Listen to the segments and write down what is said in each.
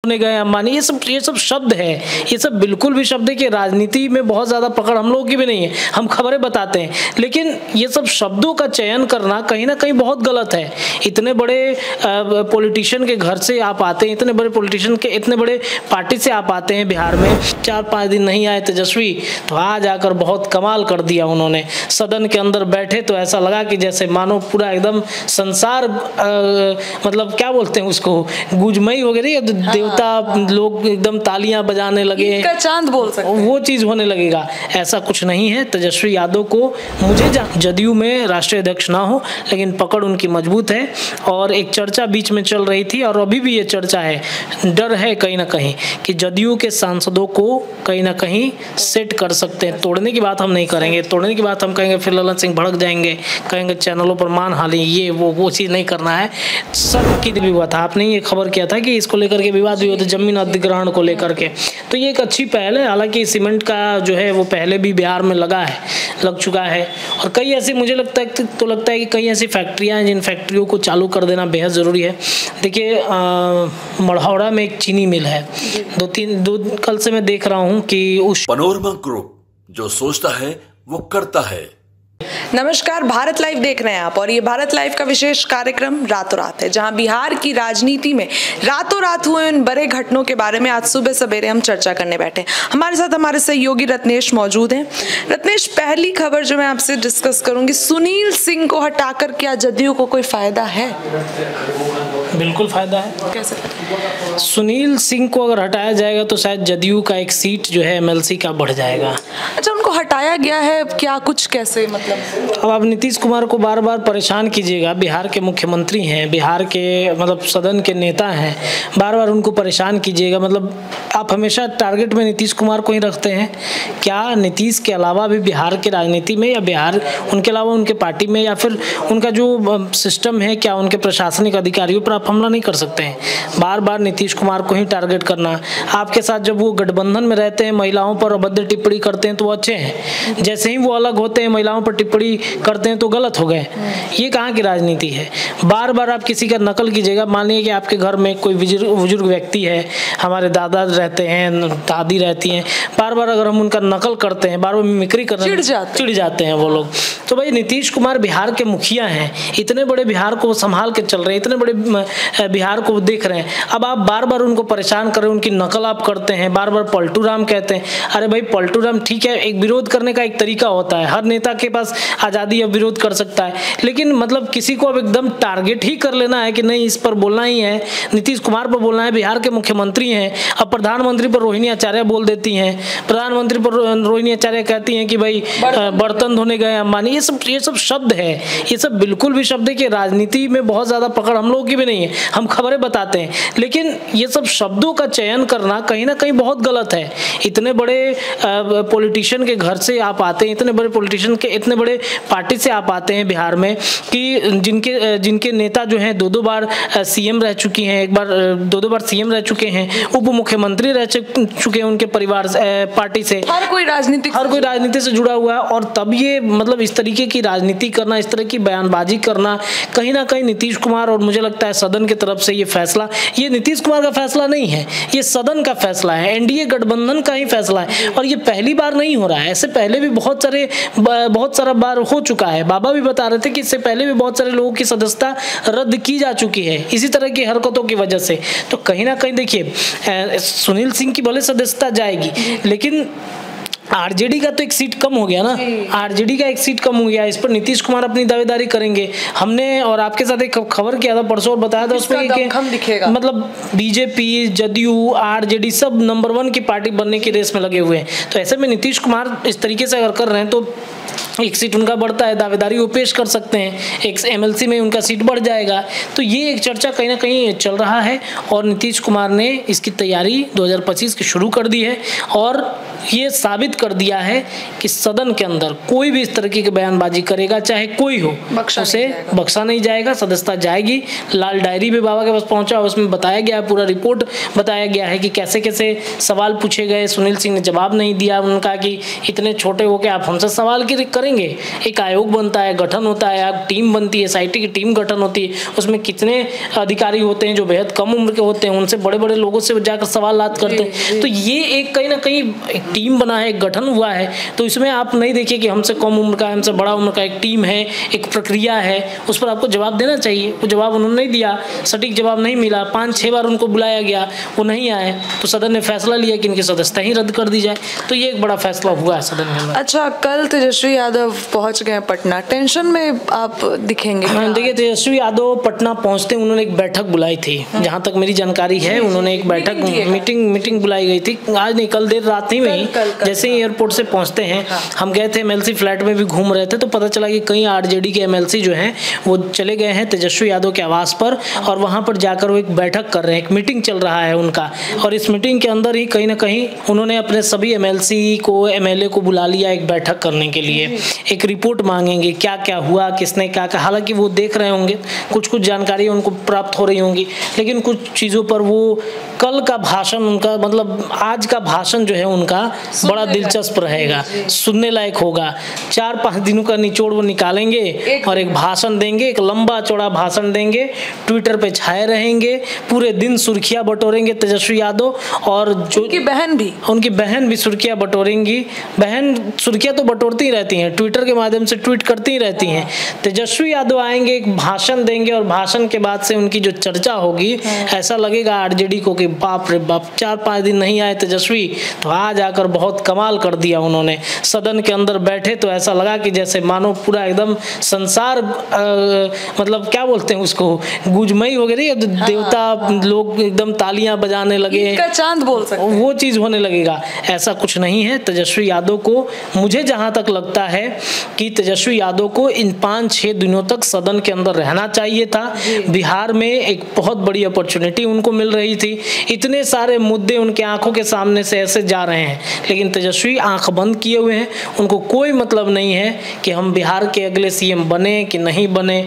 होने गए अंबानी, ये सब शब्द है, ये सब बिल्कुल भी शब्द है कि राजनीति में बहुत ज़्यादा पकड़ हम लोगों की भी नहीं है, हम खबरें बताते हैं, लेकिन ये सब शब्दों का चयन करना कहीं ना कहीं बहुत गलत है। इतने बड़े पॉलिटिशियन के घर से आप आते हैं, इतने बड़े पॉलिटिशियन के इतने बड़े पार्टी से आप आते हैं बिहार में, 4-5 दिन नहीं आए तेजस्वी, तो आज आकर बहुत कमाल कर दिया उन्होंने। सदन के अंदर बैठे तो ऐसा लगा कि जैसे मानो पूरा एकदम संसार मतलब क्या बोलते हैं उसको, गुजमई हो गई, देवता लोग एकदम तालियां बजाने लगे, का चांद बोल सकते हैं, वो चीज होने लगेगा। ऐसा कुछ नहीं है। तेजस्वी यादव को मुझे जदयू में राष्ट्रीय अध्यक्ष ना हो, लेकिन पकड़ उनकी मजबूत है। और एक चर्चा बीच में चल रही थी और अभी भी ये चर्चा है, डर है कहीं ना कहीं कि जदयू के सांसदों को कहीं ना कहीं सेट कर सकते हैं। तोड़ने की बात हम नहीं करेंगे, तोड़ने की बात हम कहेंगे फिर ललन सिंह भड़क जाएंगे, कहेंगे चैनलों पर मान हाली, ये वो चीज़ नहीं करना है। सबकी भी हुआ था, आपने ये खबर किया था कि इसको लेकर के विवाद भी हुआ था, जमीन अधिग्रहण को लेकर के, तो ये एक अच्छी पहल है। हालांकि सीमेंट का जो है वो पहले भी बिहार में लग चुका है, और कई ऐसी मुझे लगता है कि कई ऐसी फैक्ट्रियाँ हैं जिन फैक्ट्रियों को चालू कर देना बेहद ज़रूरी है। देखिए मढ़ौरा में एक चीनी मिल है, कल से मैं देख रहा हूँ कि उस पनोरमा ग्रुप जो सोचता है वो करता है। नमस्कार, भारत लाइव देख रहे हैं आप, और ये भारत लाइव का विशेष कार्यक्रम रातों रात है, जहां बिहार की राजनीति में रातों रात हुए उन बड़े घटनों के बारे में आज सुबह सवेरे हम चर्चा करने बैठे। हमारे साथ हमारे सहयोगी रत्नेश मौजूद हैं। रत्नेश, पहली खबर जो मैं आपसे डिस्कस करूंगी, सुनील सिंह को हटाकर क्या जदयू को कोई फायदा है? बिल्कुल फायदा है। कैसे? सुनील सिंह को अगर हटाया जाएगा तो शायद जदयू का एक सीट जो है एमएलसी का बढ़ जाएगा। अच्छा, उनको हटाया गया है क्या, कुछ कैसे मतलब? अब आप नीतीश कुमार को बार बार परेशान कीजिएगा, बिहार के मुख्यमंत्री हैं, बिहार के मतलब सदन के नेता हैं, बार बार उनको परेशान कीजिएगा, मतलब आप हमेशा टारगेट में नीतीश कुमार को ही रखते हैं। क्या नीतीश के अलावा भी बिहार की राजनीति में, या बिहार उनके अलावा उनके पार्टी में, या फिर उनका जो सिस्टम है, क्या उनके प्रशासनिक अधिकारियों पर आप हमला नहीं कर सकते हैं? बार बार नीतीश कुमार को ही टारगेट करना। आपके साथ जब वो गठबंधन में रहते हैं, महिलाओं पर अभद्र टिप्पणी करते हैं तो वो अच्छे हैं, जैसे ही वो अलग होते हैं महिलाओं पर टिप्पणी करते हैं तो गलत हो गए। ये कहाँ की राजनीति है? बार बार आप किसी का नकल कीजिएगा। मान लीजिए कि आपके घर में कोई बुजुर्ग व्यक्ति है, हमारे दादा रहते हैं, दादी रहती हैं, बार बार अगर हम उनका नकल करते हैं, बार बार मिमिक्री करते हैं, चिढ़ जाते हैं वो लोग। तो भाई नीतीश कुमार बिहार के मुखिया हैं, इतने बड़े बिहार को संभाल के चल रहे हैं, इतने बड़े बिहार को देख रहे हैं, अब आप बार बार उनको परेशान कर रहे हैं, उनकी नकल आप करते हैं, बार बार पलटू राम कहते हैं। अरे भाई पलटू राम ठीक है, एक विरोध करने का एक तरीका होता है, हर नेता के पास आज़ादी अब विरोध कर सकता है, लेकिन मतलब किसी को अब एकदम टारगेट ही कर लेना है कि नहीं इस पर बोलना ही है, नीतीश कुमार पर बोलना है, बिहार के मुख्यमंत्री हैं। अब प्रधानमंत्री पर रोहिणी आचार्य बोल देती हैं, प्रधानमंत्री पर रोहिणी आचार्य कहती हैं कि भाई बर्तन धोने गए अंबानी, ये सब शब्द है, ये सब बिल्कुल भी शब्द है कि राजनीति में बहुत ज़्यादा पकड़ हम लोगों की भी नहीं है, हम खबरें बताते हैं, लेकिन ये सब शब्दों का चयन करना कहीं ना कहीं बहुत गलत है। इतने बड़े पॉलिटिशियन के घर से आप आते हैं, इतने बड़े पॉलिटिशियन के इतने बड़े पार्टी से आप आते हैं बिहार में कि जिनके नेता जो हैं 2-2 बार सीएम रह चुकी हैं, एक बार 2-2 बार सीएम रह चुके हैं, उप मुख्यमंत्री रह चुके हैं उनके परिवार पार्टी से, हर कोई राजनीति से जुड़ा हुआ है। और तब ये मतलब इस तरीके की राजनीति करना, इस तरह की बयानबाजी करना, कहीं ना कहीं नीतीश कुमार और मुझे लगता है सदन की तरफ से ये फैसला, ये नीतीश कुमार का फैसला नहीं है, ये सदन का फैसला है, एनडीए गठबंधन का ही फैसला है। और ये पहली बार नहीं हो रहा है, ऐसे पहले भी बहुत सारा बार हो चुका है। बाबा भी बता रहे थे कि इससे पहले भी बहुत सारे लोगों की सदस्यता रद्द की जा चुकी है इसी तरह की हरकतों की वजह से। तो कहीं ना कहीं देखिए सुनील सिंह की भले सदस्यता जाएगी, लेकिन आरजेडी का तो एक सीट कम हो गया ना, आरजेडी का एक सीट कम हो गया, इस पर नीतीश कुमार अपनी दावेदारी करेंगे। हमने और आपके साथ एक खबर किया था परसों और बताया था उसमें कि मतलब बीजेपी, जदयू, आरजेडी सब नंबर 1 की पार्टी बनने की रेस में लगे हुए हैं। तो ऐसे में नीतीश कुमार इस तरीके से अगर कर रहे हैं तो एक सीट उनका बढ़ता है, दावेदारी वो पेश कर सकते हैं, एक एमएलसी में उनका सीट बढ़ जाएगा। तो ये एक चर्चा कहीं ना कहीं चल रहा है और नीतीश कुमार ने इसकी तैयारी 2025 की शुरू कर दी है और ये साबित कर दिया है कि सदन के अंदर कोई भी इस तरीके की बयानबाजी करेगा, चाहे कोई हो, उसे बख्शा नहीं जाएगा, सदस्यता जाएगी। लाल डायरी भी बाबा के पास पहुंचा, उसमें बताया गया, पूरा रिपोर्ट बताया गया है कि कैसे कैसे सवाल पूछे गए, सुनील सिंह ने जवाब नहीं दिया, उन्होंने कहा कि इतने छोटे हो के आप हमसे सवाल करें करेंगे? एक आयोग बनता है, गठन होता है, टीम बनती है, एसआईटी की टीम गठन होती है, उसमें कितने अधिकारी होते हैं जो बेहद कम उम्र के होते हैं, उनसे बड़े बड़े लोगों से जाकर सवालात करते हैं। तो ये एक कहीं ना कहीं एक टीम बना है, एक गठन हुआ है। तो इसमें आप नहीं देखिए कि हमसे कम उम्र का, हमसे बड़ा उम्र का, एक टीम है, एक प्रक्रिया है, उस पर आपको जवाब देना चाहिए। वो जवाब उन्होंने नहीं दिया, सटीक जवाब नहीं मिला, 5-6 बार उनको बुलाया गया, वो नहीं आए, तो सदन ने फैसला लिया कि इनकी सदस्यता ही रद्द कर दी जाए। तो ये एक बड़ा फैसला हुआ है सदन में। अच्छा, कल तेजस्वी यादव पहुंच गए पटना, टेंशन में आप दिखेंगे? देखिए, तेजस्वी यादव पटना पहुंचते उन्होंने एक बैठक बुलाई थी, जहां तक मेरी जानकारी है उन्होंने एक बैठक मीटिंग बुलाई गई थी। आज नहीं, कल देर रात ही में ही जैसे ही एयरपोर्ट से पहुंचते हैं, हम गए थे एमएलसी फ्लैट में भी घूम रहे थे, तो पता चला कि कई आरजेडी के एमएलसी जो हैं वो चले गए हैं तेजस्वी यादव के आवास पर, और वहां पर जाकर वो एक बैठक कर रहे हैं, एक मीटिंग चल रहा है उनका। और इस मीटिंग के अंदर ही कहीं ना कहीं उन्होंने अपने सभी एमएलसी को, एमएलए को बुला लिया एक बैठक करने के लिए, एक रिपोर्ट मांगेंगे क्या क्या हुआ, किसने क्या कहा। हालांकि वो देख रहे होंगे, कुछ जानकारी उनको प्राप्त हो रही होंगी, लेकिन कुछ चीज़ों पर वो कल का भाषण उनका, मतलब आज का भाषण जो है उनका बड़ा दिलचस्प रहेगा, सुनने लायक होगा। 4-5 दिनों का निचोड़ वो निकालेंगे और एक भाषण देंगे, एक लंबा चौड़ा भाषण देंगे, ट्विटर पे छाए रहेंगे, पूरे दिन सुर्खियां बटोरेंगे तेजस्वी यादव। और जो उनकी बहन भी सुर्खियां बटोरेंगी। बहन सुर्खियां तो बटोरती ही रहती हैं, ट्विटर के माध्यम से ट्वीट करती ही रहती हैं। तेजस्वी यादव आएंगे, एक भाषण देंगे, और भाषण के बाद से उनकी जो चर्चा होगी, ऐसा लगेगा आरजेडी को कि बाप रे बाप, 4-5 दिन नहीं आए तेजस्वी, तो आज आकर बहुत कमाल कर दिया उन्होंने। सदन के अंदर बैठे तो ऐसा लगा कि जैसे मानो पूरा एकदम संसार, मतलब क्या बोलते हैं उसको, गुजमई हो गई, देवता लोग एकदम तालियां बजाने लगे, चांद बोल सकते हैं, वो चीज होने लगेगा। ऐसा कुछ नहीं है। तेजस्वी यादव को, मुझे जहां तक लगता है कि तेजस्वी यादव को इन 5-6 दिनों तक सदन के अंदर रहना चाहिए था। बिहार में एक बहुत बड़ी अपॉर्चुनिटी उनको मिल रही थी, इतने सारे मुद्दे उनके आंखों के सामने से ऐसे जा रहे हैं, लेकिन तेजस्वी आंख बंद किए हुए हैं। उनको कोई मतलब नहीं है कि हम बिहार के अगले सीएम बने कि नहीं बने।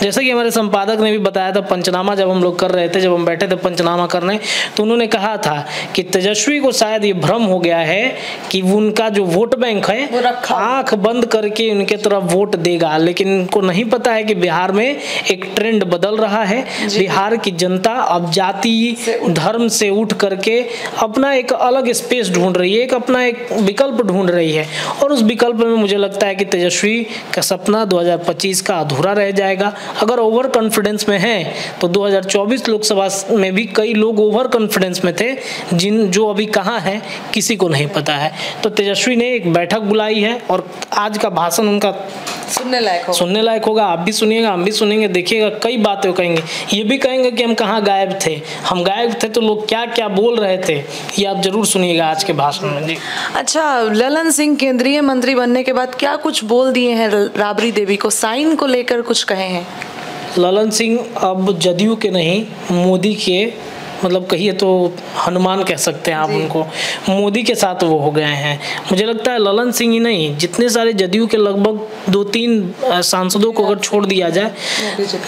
जैसे कि हमारे संपादक ने भी बताया था, पंचनामा जब हम लोग कर रहे थे, जब हम बैठे थे पंचनामा करने, तो उन्होंने कहा था कि तेजस्वी को शायद ये भ्रम हो गया है कि उनका जो वोट बैंक है आंख बंद करके उनके तरफ वोट देगा, लेकिन उनको नहीं पता है कि बिहार में एक ट्रेंड बदल रहा है। बिहार की जनता अब जाति धर्म से उठ करके अपना एक अलग स्पेस ढूंढ रही है, एक अपना एक विकल्प ढूंढ रही है, और उस विकल्प में मुझे लगता है कि तेजस्वी का सपना 2025 का अधूरा रह जाएगा। अगर ओवर कॉन्फिडेंस में हैं तो 2024 लोकसभा में भी कई लोग ओवर कॉन्फिडेंस में थे, जो अभी कहाँ हैं किसी को नहीं पता है। तो तेजस्वी ने एक बैठक बुलाई है, और आज का भाषण उनका सुनने लायक होगा। आप भी सुनिएगा, हम भी सुनेंगे, देखिएगा कई बातें कहेंगे। ये भी कहेंगे कि हम कहाँ गायब थे, हम गायब थे तो लोग क्या क्या बोल रहे थे, ये आप जरूर सुनिएगा आज के भाषण में। जी अच्छा, ललन सिंह केंद्रीय मंत्री बनने के बाद क्या कुछ बोल दिए हैं राबड़ी देवी को, साइन को लेकर कुछ कहे हैं? ललन सिंह अब जदयू के नहीं, मोदी के, मतलब कहिए तो हनुमान कह सकते हैं आप उनको, मोदी के साथ वो हो गए हैं। मुझे लगता है ललन सिंह ही नहीं, जितने सारे जदयू के लगभग 2-3 सांसदों को अगर छोड़ दिया जाए,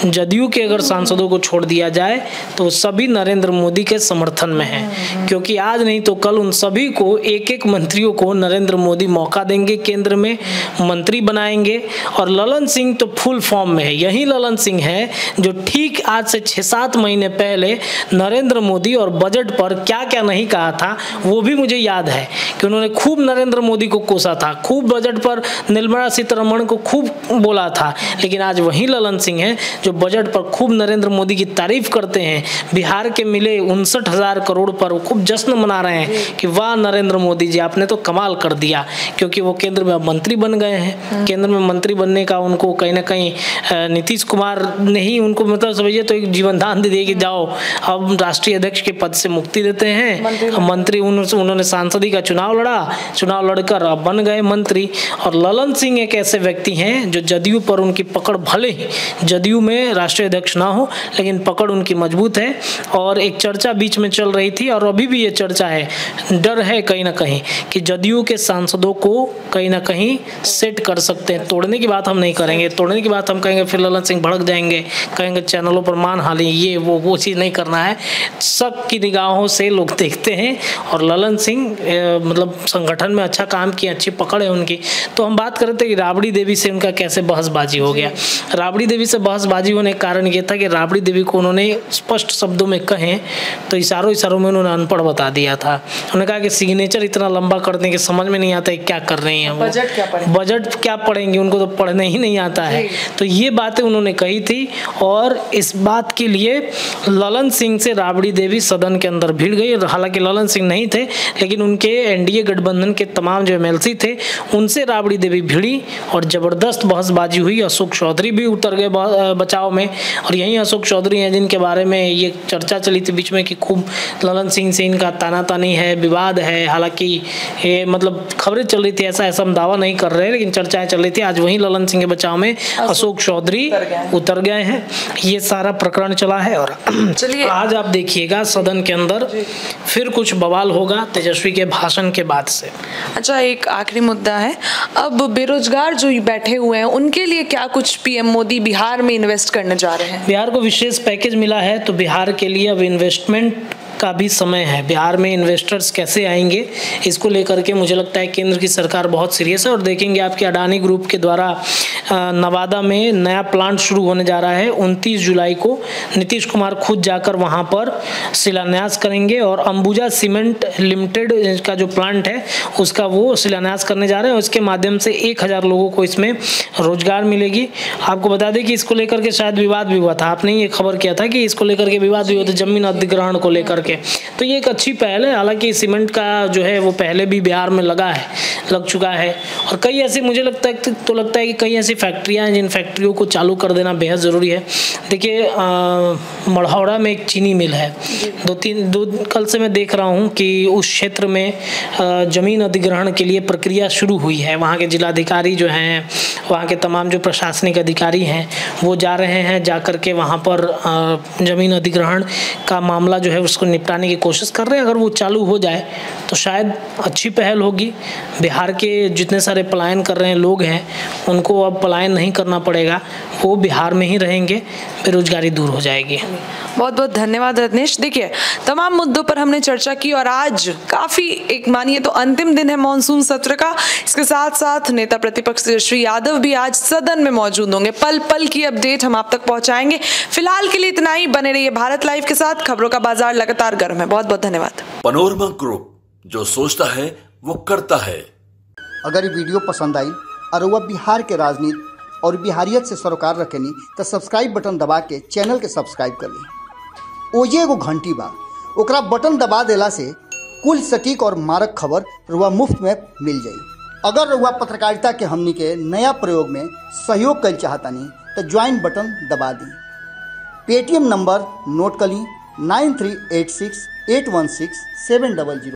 जदयू के अगर सांसदों को छोड़ दिया जाए, तो सभी नरेंद्र मोदी के समर्थन में हैं। क्योंकि आज नहीं तो कल उन सभी को, एक एक मंत्रियों को नरेंद्र मोदी मौका देंगे, केंद्र में मंत्री बनाएंगे। और ललन सिंह तो फुल फॉर्म में है। यही ललन सिंह है जो ठीक आज से 6-7 महीने पहले नरेंद्र मोदी और बजट पर क्या क्या नहीं कहा था, वो भी मुझे याद है कि उन्होंने खूब नरेंद्र मोदी को कोसा था, खूब बजट पर निर्मला सीतारमण को खूब बोला था। लेकिन आज वही ललन सिंह है जो बजट पर खूब नरेंद्र मोदी की तारीफ करते हैं। बिहार के मिले 59,000 करोड़ पर खूब जश्न मना रहे हैं कि वाह नरेंद्र मोदी जी, आपने तो कमाल कर दिया, क्योंकि वो केंद्र में मंत्री बन गए हैं। केंद्र में मंत्री बनने का उनको कहीं ना कहीं नीतीश कुमार ने ही उनको, मतलब समझिए तो एक जीवन दान दे दिया कि जाओ अब राष्ट्रीय अध्यक्ष के पद से मुक्ति देते हैं। मंत्री उन्होंने सांसदी का चुनाव लड़ा, चुनाव लड़कर अब बन गए मंत्री। और ललन सिंह एक ऐसे व्यक्ति हैं जो जदयू पर उनकी पकड़, भले ही जदयू में राष्ट्रीय अध्यक्ष ना हो, लेकिन पकड़ उनकी मजबूत है। और एक चर्चा बीच में चल रही थी, और अभी भी ये चर्चा है, डर है कहीं ना कहीं कि जदयू के सांसदों को कहीं ना कहीं सेट कर सकते हैं। तोड़ने की बात हम नहीं करेंगे, तोड़ने की बात हम कहेंगे फिर ललन सिंह भड़क जाएंगे, कहेंगे चैनलों पर मानहानि, ये वो चीज़ नहीं करना है। शक की निगाहों से लोग देखते हैं। और ललन सिंह मतलब संगठन में अच्छा काम किया, अच्छी पकड़ है उनकी। तो हम बात करते हैं कि राबड़ी देवी से उनका कैसे बहसबाजी हो गया। राबड़ी देवी से बहसबाजी होने का कारण ये था कि राबड़ी देवी को उन्होंने स्पष्ट शब्दों में कहें तो इशारों में उन्होंने अनपढ़ बता दिया था। उन्होंने कहा कि सिग्नेचर इतना लंबा कर दें कि समझ में नहीं आता है क्या कर रहे हैं, बजट क्या पढ़ेंगे, उनको तो पढ़ने ही नहीं आता है। तो ये बातें उन्होंने कही थी और इस बात के लिए ललन सिंह से राबड़ी देवी सदन के अंदर भिड़ गई। हालांकि ललन सिंह नहीं थे, लेकिन उनके एनडीए गठबंधन के तमाम जो एमएलसी थे उनसे राबड़ी देवी भिड़ी और जबरदस्त बहसबाजी हुई। अशोक चौधरी भी उतर गए बचाव में, और यही अशोक चौधरी हैं जिनके बारे में ये चर्चा चली थी बीच में कि खूब ललन सिंह से इनका तानातानी है, विवाद है। हालांकि ये मतलब खबरें चल रही थी, ऐसा हम दावा नहीं कर रहे, लेकिन चर्चाएं चल रही थी। आज वहीं ललन सिंह के बचाव में अशोक चौधरी उतर गए हैं। ये सारा प्रकरण चला है और चलिए आज आप देखिएगा सदन के अंदर फिर कुछ बवाल होगा तेजस्वी के भाषण के बाद से। अच्छा, एक आखिरी मुद्दा है, अब बेरोजगार जो बैठे हुए हैं उनके लिए क्या कुछ पीएम मोदी बिहार में इन्वेस्ट करने जा रहे हैं? बिहार को विशेष पैकेज मिला है, तो बिहार के लिए अब इन्वेस्टमेंट का भी समय है। बिहार में इन्वेस्टर्स कैसे आएंगे, इसको लेकर के मुझे लगता है केंद्र की सरकार बहुत सीरियस है। और देखेंगे आपके अडानी ग्रुप के द्वारा नवादा में नया प्लांट शुरू होने जा रहा है। 29 जुलाई को नीतीश कुमार खुद जाकर वहां पर शिलान्यास करेंगे और अंबुजा सीमेंट लिमिटेड का जो प्लांट है उसका वो शिलान्यास करने जा रहे हैं। उसके माध्यम से 1000 लोगों को इसमें रोजगार मिलेगी। आपको बता दें कि इसको लेकर के शायद विवाद भी हुआ था, आपने ये खबर किया था कि इसको लेकर के विवाद भी हुआ था जमीन अधिग्रहण को लेकर। तो ये एक अच्छी पहल है। हालांकि सीमेंट का जो है वो पहले भी बिहार में लग चुका है और कई ऐसी मुझे लगता है कि कई ऐसी फैक्ट्रियां हैं जिन फैक्ट्रियों को चालू कर देना बेहद ज़रूरी है। देखिए मढ़ौरा में एक चीनी मिल है, कल से मैं देख रहा हूं कि उस क्षेत्र में ज़मीन अधिग्रहण के लिए प्रक्रिया शुरू हुई है। वहाँ के जिलाधिकारी जो हैं, वहाँ के तमाम जो प्रशासनिक अधिकारी हैं वो जा रहे हैं, जा कर के वहाँ पर ज़मीन अधिग्रहण का मामला जो है उसको निपटाने की कोशिश कर रहे हैं। अगर वो चालू हो जाए तो शायद अच्छी पहल होगी। बिहार के जितने सारे पलायन कर रहे हैं लोग हैं उनको अब पलायन नहीं करना पड़ेगा, वो बिहार में ही रहेंगे, बेरोजगारी दूर हो जाएगी। बहुत बहुत धन्यवाद रत्नेश। देखिए तमाम मुद्दों पर हमने चर्चा की और आज काफी एक मानिए तो अंतिम दिन है मॉनसून सत्र का। इसके साथ साथ नेता प्रतिपक्ष तेजस्वी यादव भी आज सदन में मौजूद होंगे। पल पल की अपडेट हम आप तक पहुंचाएंगे। फिलहाल के लिए इतना ही, बने रहिए भारत लाइव के साथ। खबरों का बाजार लगातार गर्म है। बहुत बहुत धन्यवाद। पनोरमा ग्रुप, जो सोचता है वो करता है। अगर ये वीडियो पसंद आई और वह बिहार के राजनीति और बिहारियत से सरोकार रखेनी तो सब्सक्राइब बटन दबा के चैनल के सब्सक्राइब कर ली। ओजे एगो घंटी बा, ओकरा बटन दबा देला से कुल सटीक और मारक खबर रुआ मुफ्त में मिल जाई। अगर रुआ पत्रकारिता के हमनी के नया प्रयोग में सहयोग कर चाहतानी तो ज्वाइन बटन दबा दी। पेटीएम नंबर नोट कर ली 9386816700।